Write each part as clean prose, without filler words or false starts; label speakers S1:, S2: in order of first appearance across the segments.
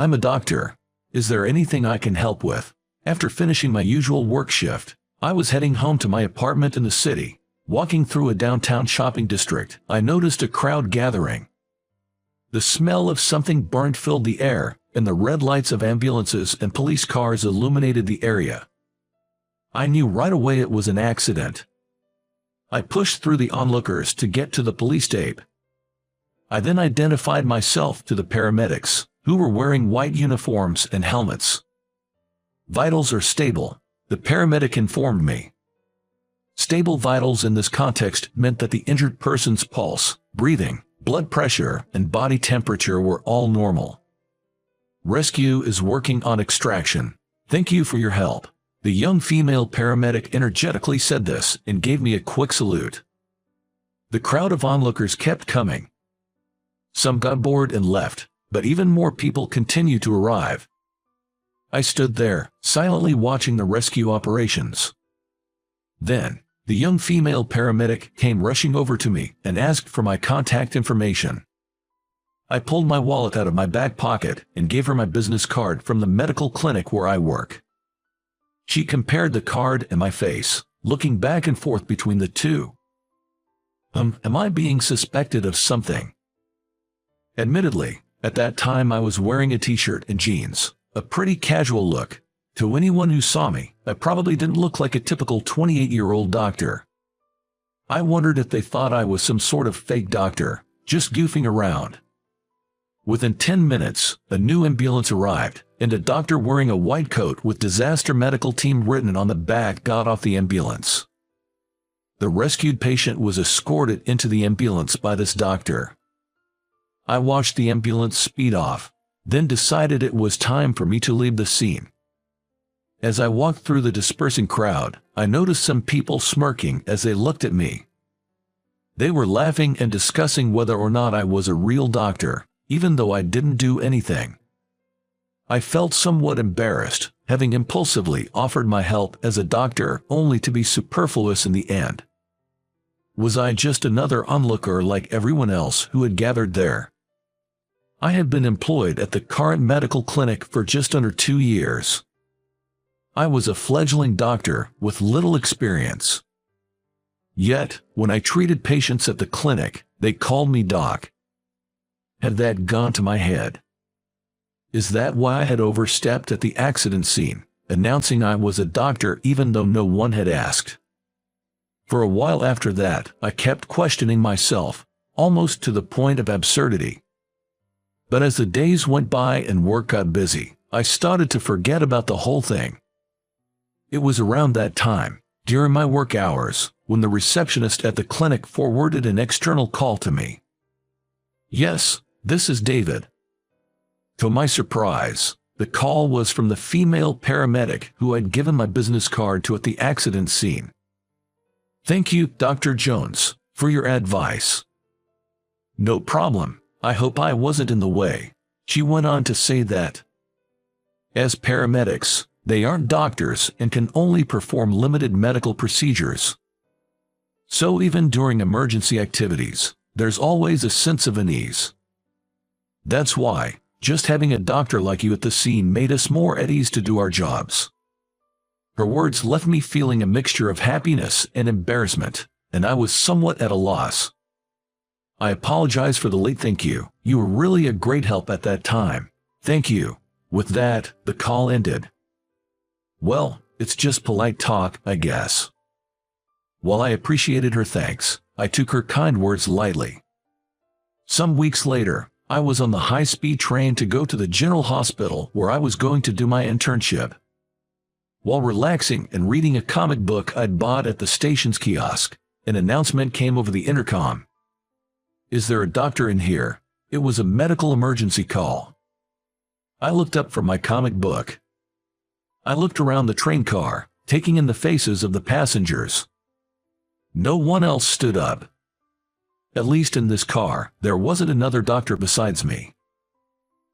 S1: I'm a doctor. Is there anything I can help with? After finishing my usual work shift, I was heading home to my apartment in the city. Walking through a downtown shopping district, I noticed a crowd gathering. The smell of something burnt filled the air, and the red lights of ambulances and police cars illuminated the area. I knew right away it was an accident. I pushed through the onlookers to get to the police tape. I then identified myself to the paramedics, who were wearing white uniforms and helmets. "Vitals are stable," the paramedic informed me. Stable vitals in this context meant that the injured person's pulse, breathing, blood pressure, and body temperature were all normal. "Rescue is working on extraction. Thank you for your help." The young female paramedic energetically said this and gave me a quick salute. The crowd of onlookers kept coming. Some got bored and left, but even more people continued to arrive. I stood there, silently watching the rescue operations. Then, the young female paramedic came rushing over to me and asked for my contact information. I pulled my wallet out of my back pocket and gave her my business card from the medical clinic where I work. She compared the card and my face, looking back and forth between the two. Am I being suspected of something? Admittedly, at that time I was wearing a t-shirt and jeans, a pretty casual look. To anyone who saw me, I probably didn't look like a typical 28-year-old doctor. I wondered if they thought I was some sort of fake doctor, just goofing around. Within 10 minutes, a new ambulance arrived, and a doctor wearing a white coat with Disaster Medical Team written on the back got off the ambulance. The rescued patient was escorted into the ambulance by this doctor. I watched the ambulance speed off, then decided it was time for me to leave the scene. As I walked through the dispersing crowd, I noticed some people smirking as they looked at me. They were laughing and discussing whether or not I was a real doctor, even though I didn't do anything. I felt somewhat embarrassed, having impulsively offered my help as a doctor only to be superfluous in the end. Was I just another onlooker like everyone else who had gathered there? I had been employed at the current medical clinic for just under 2 years. I was a fledgling doctor with little experience. Yet, when I treated patients at the clinic, they called me doc. Had that gone to my head? Is that why I had overstepped at the accident scene, announcing I was a doctor even though no one had asked? For a while after that, I kept questioning myself, almost to the point of absurdity. But as the days went by and work got busy, I started to forget about the whole thing. It was around that time, during my work hours, when the receptionist at the clinic forwarded an external call to me. "Yes, this is David." To my surprise, the call was from the female paramedic who I'd given my business card to at the accident scene. "Thank you, Dr. Jones, for your advice." "No problem. I hope I wasn't in the way." She went on to say that, as paramedics, they aren't doctors and can only perform limited medical procedures. So even during emergency activities, there's always a sense of unease. That's why, just having a doctor like you at the scene made us more at ease to do our jobs. Her words left me feeling a mixture of happiness and embarrassment, and I was somewhat at a loss. "I apologize for the late thank you. You were really a great help at that time. Thank you." With that, the call ended. Well, it's just polite talk, I guess. While I appreciated her thanks, I took her kind words lightly. Some weeks later, I was on the high-speed train to go to the general hospital where I was going to do my internship. While relaxing and reading a comic book I'd bought at the station's kiosk, an announcement came over the intercom. "Is there a doctor in here?" It was a medical emergency call. I looked up from my comic book. I looked around the train car, taking in the faces of the passengers. No one else stood up. At least in this car, there wasn't another doctor besides me.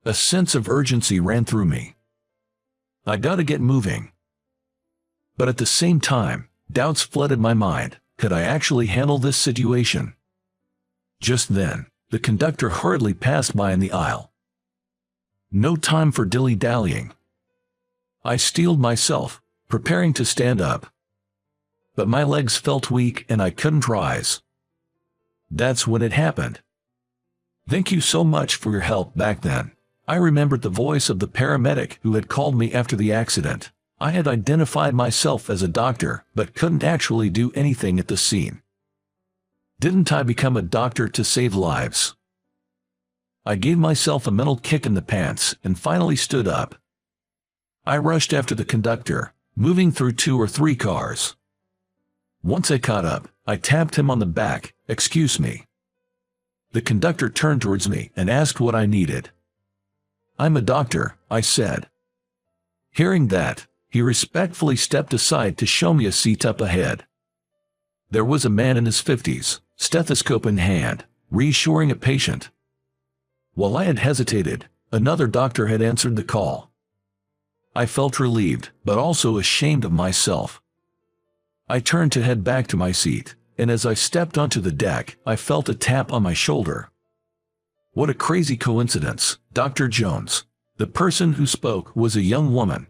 S1: A sense of urgency ran through me. I gotta get moving. But at the same time, doubts flooded my mind. Could I actually handle this situation? Just then, the conductor hurriedly passed by in the aisle. No time for dilly-dallying. I steeled myself, preparing to stand up. But my legs felt weak and I couldn't rise. That's when it happened. Thank you so much for your help back then. I remembered the voice of the paramedic who had called me after the accident. I had identified myself as a doctor, but couldn't actually do anything at the scene. Didn't I become a doctor to save lives? I gave myself a mental kick in the pants and finally stood up. I rushed after the conductor, moving through 2 or 3 cars. Once I caught up, I tapped him on the back. "Excuse me." The conductor turned towards me and asked what I needed. "I'm a doctor," I said. Hearing that, he respectfully stepped aside to show me a seat up ahead. There was a man in his 50s, stethoscope in hand, reassuring a patient. While I had hesitated, another doctor had answered the call. I felt relieved, but also ashamed of myself. I turned to head back to my seat, and as I stepped onto the deck, I felt a tap on my shoulder. What a crazy coincidence, Dr. Jones. The person who spoke was a young woman.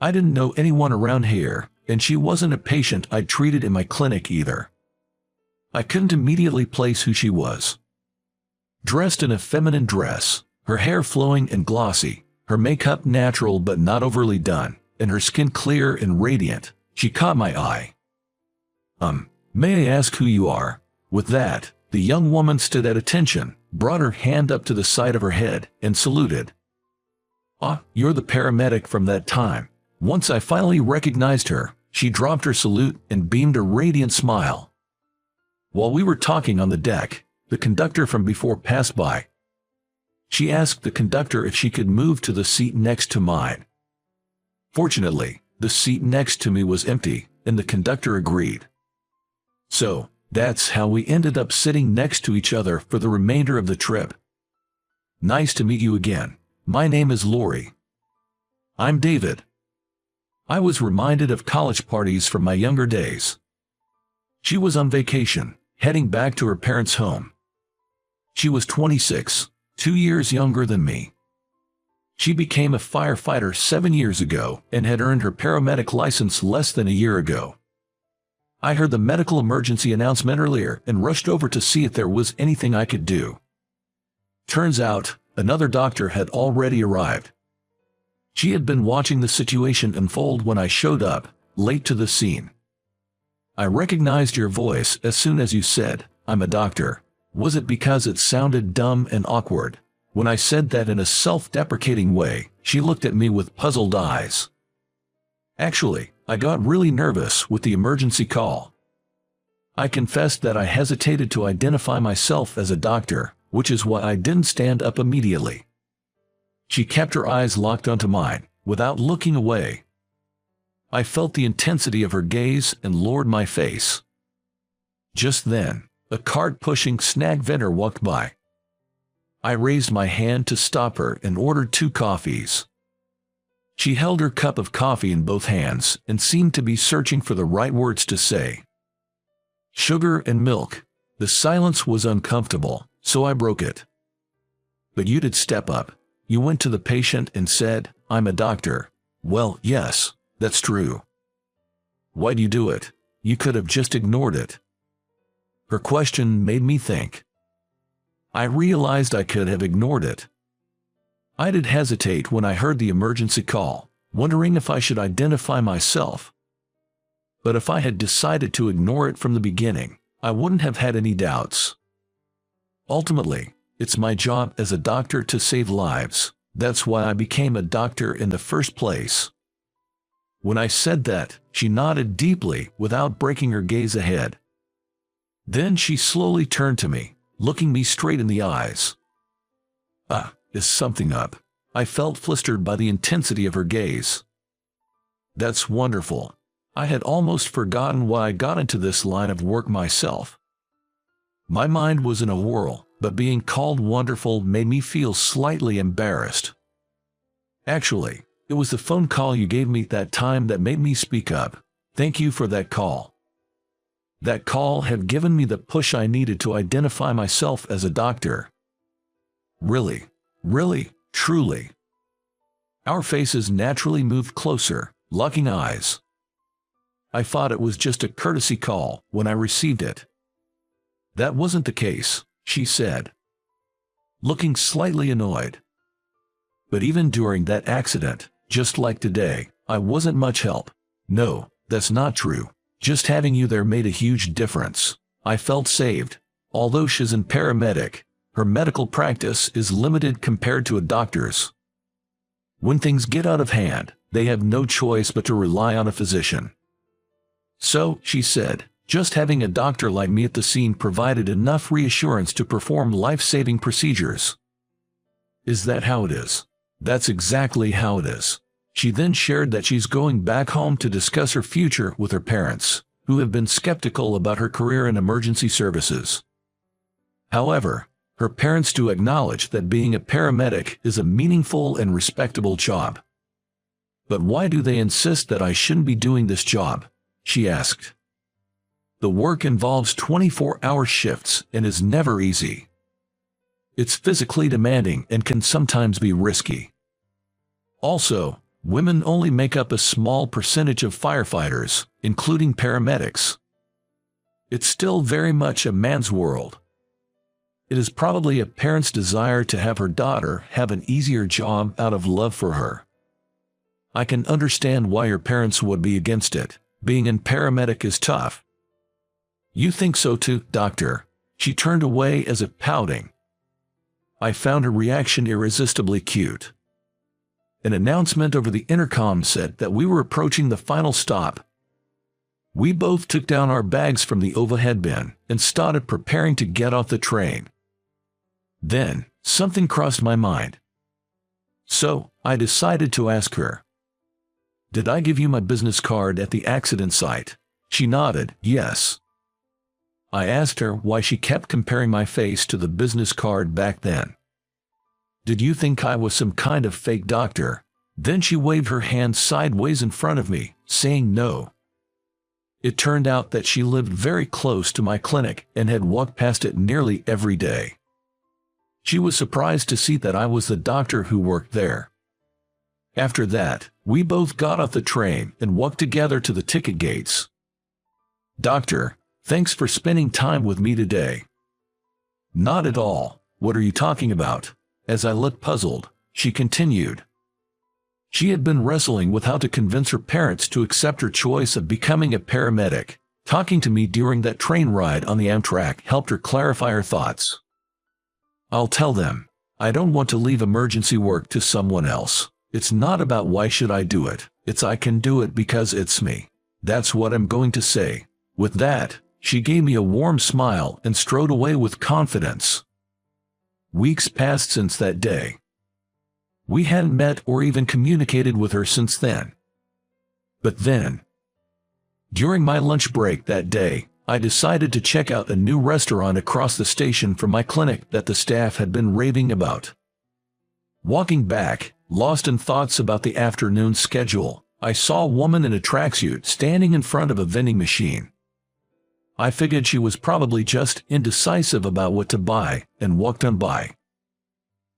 S1: I didn't know anyone around here, and she wasn't a patient I'd treated in my clinic either. I couldn't immediately place who she was. Dressed in a feminine dress, her hair flowing and glossy, her makeup natural but not overly done, and her skin clear and radiant, she caught my eye. May I ask who you are?" With that, the young woman stood at attention, brought her hand up to the side of her head, and saluted. "Ah, you're the paramedic from that time." Once I finally recognized her, she dropped her salute and beamed a radiant smile. While we were talking on the deck, the conductor from before passed by. She asked the conductor if she could move to the seat next to mine. Fortunately, the seat next to me was empty, and the conductor agreed. So, that's how we ended up sitting next to each other for the remainder of the trip. "Nice to meet you again. My name is Lori." "I'm David." I was reminded of college parties from my younger days. She was on vacation, heading back to her parents' home. She was 26, 2 years younger than me. She became a firefighter 7 years ago and had earned her paramedic license less than a year ago. I heard the medical emergency announcement earlier and rushed over to see if there was anything I could do. Turns out, another doctor had already arrived. She had been watching the situation unfold when I showed up, late to the scene. "I recognized your voice as soon as you said, 'I'm a doctor.' Was it because it sounded dumb and awkward?" When I said that in a self-deprecating way, she looked at me with puzzled eyes. Actually, I got really nervous with the emergency call. I confessed that I hesitated to identify myself as a doctor, which is why I didn't stand up immediately. She kept her eyes locked onto mine, without looking away. I felt the intensity of her gaze and lowered my face. Just then, a cart-pushing snack vendor walked by. I raised my hand to stop her and ordered 2 coffees. She held her cup of coffee in both hands and seemed to be searching for the right words to say. "Sugar and milk." The silence was uncomfortable, so I broke it. "But you did step up. You went to the patient and said, 'I'm a doctor.'" "Well, yes, that's true." "Why'd you do it? You could have just ignored it." Her question made me think. I realized I could have ignored it. I did hesitate when I heard the emergency call, wondering if I should identify myself. But if I had decided to ignore it from the beginning, I wouldn't have had any doubts. Ultimately, it's my job as a doctor to save lives. That's why I became a doctor in the first place. When I said that, she nodded deeply without breaking her gaze ahead. Then she slowly turned to me, looking me straight in the eyes. Is something up? I felt flustered by the intensity of her gaze. That's wonderful. I had almost forgotten why I got into this line of work myself. My mind was in a whirl, but being called wonderful made me feel slightly embarrassed. Actually, it was the phone call you gave me that time that made me speak up. Thank you for that call. That call had given me the push I needed to identify myself as a doctor. Really, Truly. Our faces naturally moved closer, locking eyes. I thought it was just a courtesy call when I received it. That wasn't the case, she said, looking slightly annoyed. But even during that accident, just like today, I wasn't much help. No, that's not true. Just having you there made a huge difference. I felt saved. Although she's a paramedic, her medical practice is limited compared to a doctor's. When things get out of hand, they have no choice but to rely on a physician. So, she said, just having a doctor like me at the scene provided enough reassurance to perform life-saving procedures. Is that how it is? That's exactly how it is. She then shared that she's going back home to discuss her future with her parents, who have been skeptical about her career in emergency services. However, her parents do acknowledge that being a paramedic is a meaningful and respectable job. But why do they insist that I shouldn't be doing this job? She asked. The work involves 24-hour shifts and is never easy. It's physically demanding and can sometimes be risky. Also, women only make up a small percentage of firefighters, including paramedics. It's still very much a man's world. It is probably a parent's desire to have her daughter have an easier job out of love for her. I can understand why your parents would be against it. Being a paramedic is tough. You think so too, doctor? She turned away as if pouting. I found her reaction irresistibly cute. An announcement over the intercom said that we were approaching the final stop. We both took down our bags from the overhead bin and started preparing to get off the train. Then, something crossed my mind. So, I decided to ask her. Did I give you my business card at the accident site? She nodded, yes. I asked her why she kept comparing my face to the business card back then. Did you think I was some kind of fake doctor? Then she waved her hand sideways in front of me, saying no. It turned out that she lived very close to my clinic and had walked past it nearly every day. She was surprised to see that I was the doctor who worked there. After that, we both got off the train and walked together to the ticket gates. Doctor, thanks for spending time with me today. Not at all. What are you talking about? As I looked puzzled, she continued. She had been wrestling with how to convince her parents to accept her choice of becoming a paramedic. Talking to me during that train ride on the Amtrak helped her clarify her thoughts. I'll tell them. I don't want to leave emergency work to someone else. It's not about why should I do it. It's I can do it because it's me. That's what I'm going to say. With that, she gave me a warm smile and strode away with confidence. Weeks passed since that day. We hadn't met or even communicated with her since then. But then, during my lunch break that day, I decided to check out a new restaurant across the station from my clinic that the staff had been raving about. Walking back, lost in thoughts about the afternoon schedule, I saw a woman in a tracksuit standing in front of a vending machine. I figured she was probably just indecisive about what to buy and walked on by.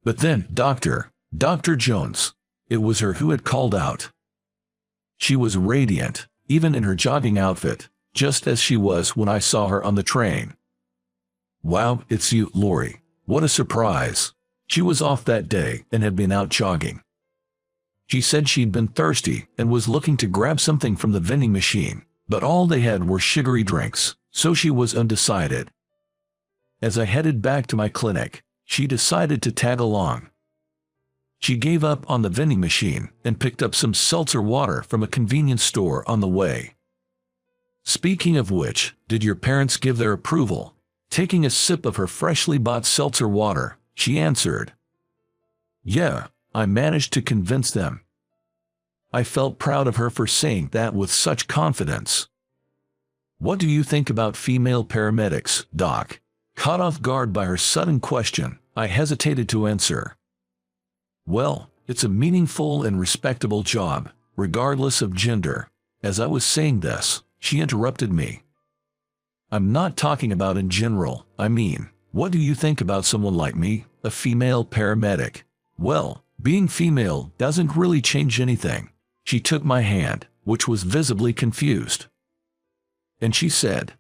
S1: But then, Dr. Jones, it was her who had called out. She was radiant, even in her jogging outfit, just as she was when I saw her on the train. Wow, it's you, Lori. What a surprise. She was off that day and had been out jogging. She said she'd been thirsty and was looking to grab something from the vending machine, but all they had were sugary drinks, so she was undecided. As I headed back to my clinic, she decided to tag along. She gave up on the vending machine and picked up some seltzer water from a convenience store on the way. Speaking of which, did your parents give their approval? Taking a sip of her freshly bought seltzer water, she answered. Yeah, I managed to convince them. I felt proud of her for saying that with such confidence. What do you think about female paramedics, Doc? Caught off guard by her sudden question, I hesitated to answer. Well, it's a meaningful and respectable job, regardless of gender. As I was saying this, she interrupted me. I'm not talking about in general, I mean, what do you think about someone like me, a female paramedic? Well, Being female doesn't really change anything. She took my hand, which was visibly confused. And she said,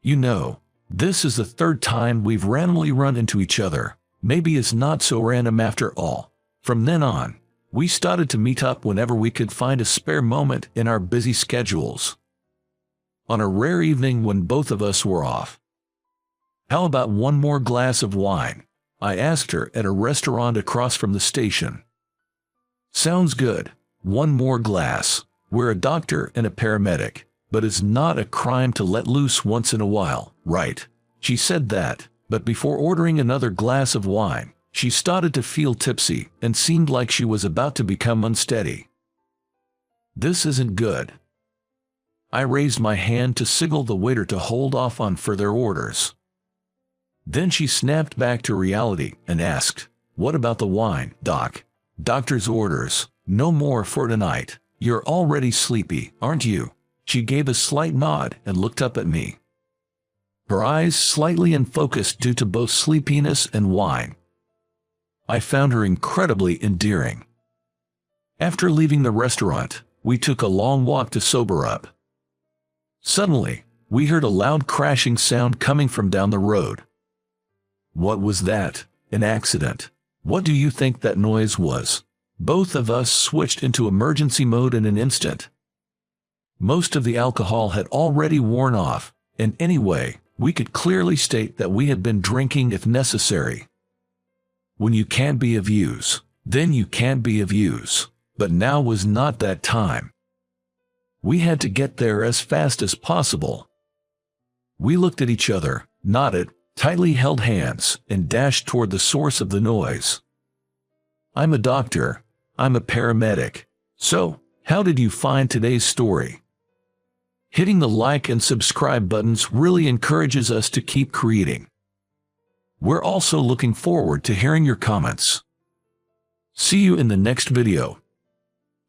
S1: "You know, this is the third time we've randomly run into each other. Maybe it's not so random after all." From then on, we started to meet up whenever we could find a spare moment in our busy schedules. On a rare evening when both of us were off. "How about one more glass of wine?" I asked her at a restaurant across from the station. "Sounds good. One more glass. We're a doctor and a paramedic, but it's not a crime to let loose once in a while, right?" She said that, but before ordering another glass of wine, she started to feel tipsy and seemed like she was about to become unsteady. "This isn't good." I raised my hand to signal the waiter to hold off on further orders. Then she snapped back to reality and asked, "What about the wine, Doc?" "Doctor's orders. No more for tonight. You're already sleepy, aren't you?" She gave a slight nod and looked up at me. Her eyes slightly unfocused due to both sleepiness and wine. I found her incredibly endearing. After leaving the restaurant, we took a long walk to sober up. Suddenly, we heard a loud crashing sound coming from down the road. What was that? An accident? What do you think that noise was? Both of us switched into emergency mode in an instant. Most of the alcohol had already worn off, and anyway, we could clearly state that we had been drinking if necessary. When you can't be of use, then you can't be of use. But now was not that time. We had to get there as fast as possible. We looked at each other, nodded, tightly held hands, and dashed toward the source of the noise. I'm a doctor. I'm a paramedic. So, how did you find today's story? Hitting the like and subscribe buttons really encourages us to keep creating. We're also looking forward to hearing your comments. See you in the next video.